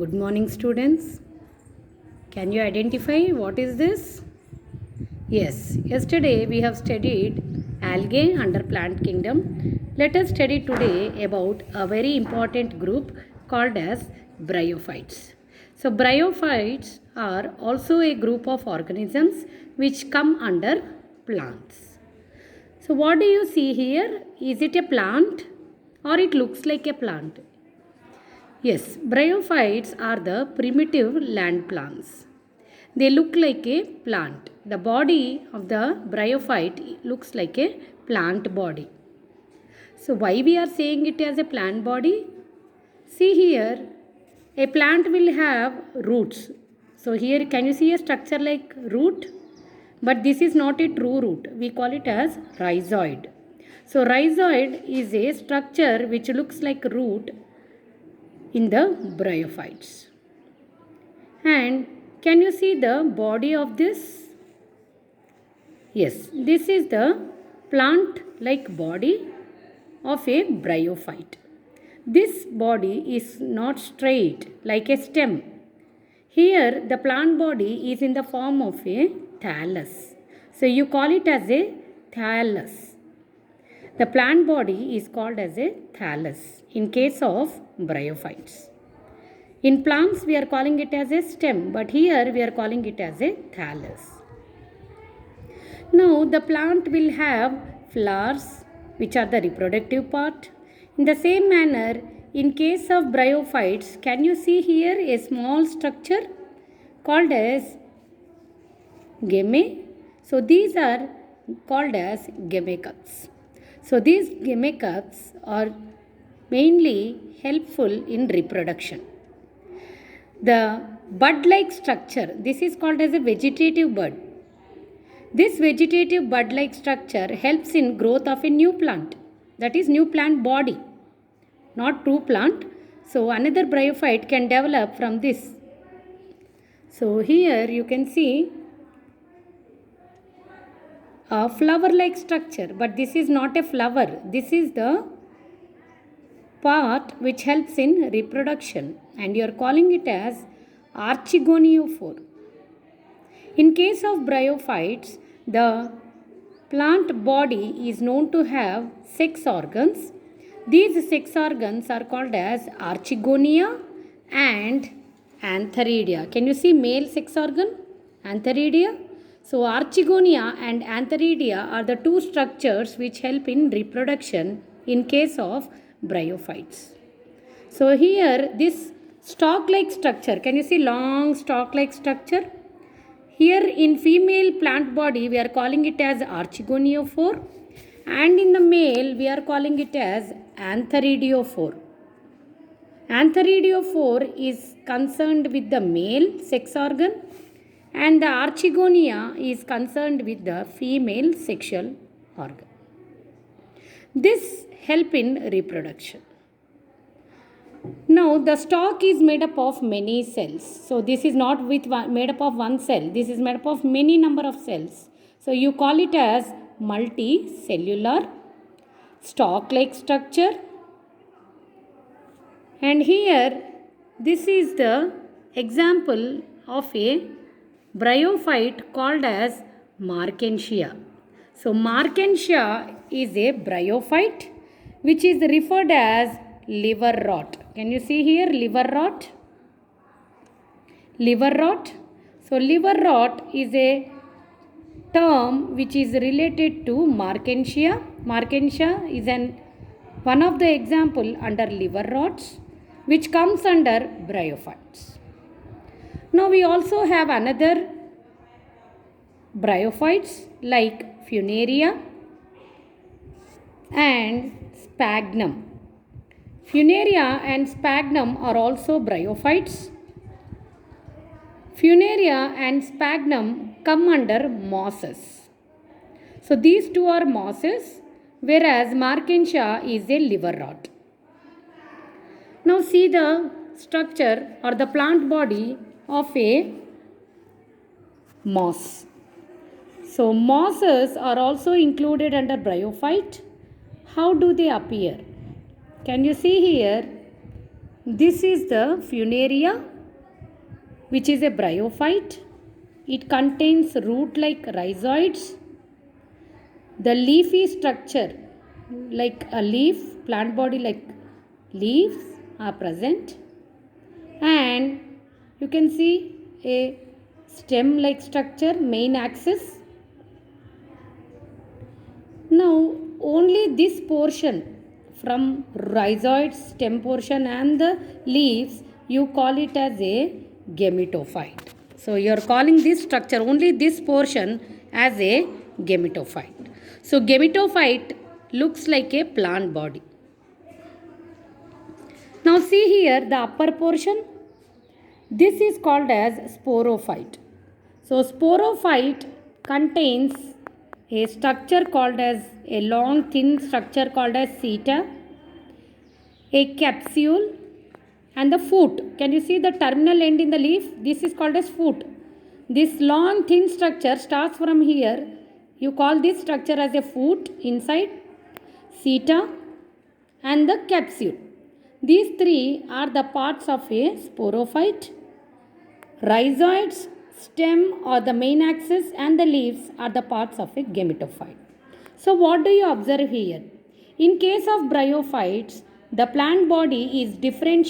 Good morning, students. Can you identify what is this? Yes, yesterday we have studied algae under plant kingdom. Let us study today about a very important group called as bryophytes. So, bryophytes are also a group of organisms which come under plants. So, what do you see here? Is it a plant or it looks like a plant? Yes, bryophytes are the primitive land plants. They look like a plant. The body of the bryophyte looks like a plant body. So why we are saying it as a plant body? See here, a plant will have roots. So here can you see a structure like root? But this is not a true root. We call it as rhizoid. So rhizoid is a structure which looks like root in the bryophytes. And can you see the body of this? Yes, this is the plant like body of a bryophyte. This body is not straight like a stem. Here the plant body is in the form of a thallus. So you call it as a thallus. The plant body is called as a thallus in case of bryophytes. In plants we are calling it as a stem, but here we are calling it as a thallus. Now the plant will have flowers which are the reproductive part. In the same manner, in case of bryophytes, can you see here a small structure called as gemme? So these are called as gemmecups. So these gemmecups are mainly helpful in reproduction. The bud-like structure, this is called as a vegetative bud. This vegetative bud-like structure helps in growth of a new plant, that is new plant body, not true plant. So another bryophyte can develop from this. So here you can see a flower-like structure, but this is not a flower. This is the part which helps in reproduction, and you are calling it as archegoniophore. In case of bryophytes, the plant body is known to have 6 organs. These 6 organs are called as archegonia and antheridia. Can you see male 6 organ? Antheridia. So archegonia and antheridia are the two structures which help in reproduction in case of bryophytes. So here this stalk-like structure, can you see long stalk-like structure? Here in female plant body we are calling it as archegoniophore, and in the male we are calling it as antheridiophore. Antheridiophore is concerned with the male sex organ and the archegonia is concerned with the female sexual organ. This help in reproduction. Now the stalk is made up of many cells. So this is not made up of one cell. This is made up of many number of cells. So you call it as multicellular stalk-like structure. And here this is the example of a bryophyte called as Markensia. So Markensia is a bryophyte which is referred as liver rot. Can you see here liver rot? Liver rot. So liver rot is a term which is related to Markensia. Markensia is one of the example under liver rots which comes under bryophytes. Now we also have another bryophytes like Funaria and Sphagnum. Funaria and Sphagnum are also bryophytes. Funaria and Sphagnum come under mosses. So these two are mosses, whereas Markensia is a liver rot. Now see the structure or the plant body of a moss. So mosses are also included under bryophyte. How do they appear? Can you see here? This is the Funaria, which is a bryophyte. It contains root-like rhizoids. The leafy structure, like a leaf, plant body like leaves are present. And you can see a stem-like structure, main axis. Now, only this portion from rhizoids, stem portion and the leaves, you call it as a gametophyte. So, you are calling this structure, only this portion, as a gametophyte. So, gametophyte looks like a plant body. Now, see here the upper portion. This is called as sporophyte. So, sporophyte contains a structure called as a long thin structure called as seta, a capsule and the foot. Can you see the terminal end in the leaf? This is called as foot. This long thin structure starts from here. You call this structure as a foot inside, seta and the capsule. These three are the parts of a sporophyte. Rhizoids, stem or the main axis and the leaves are the parts of a gametophyte. So what do you observe here? In case of bryophytes, the plant body is differentiated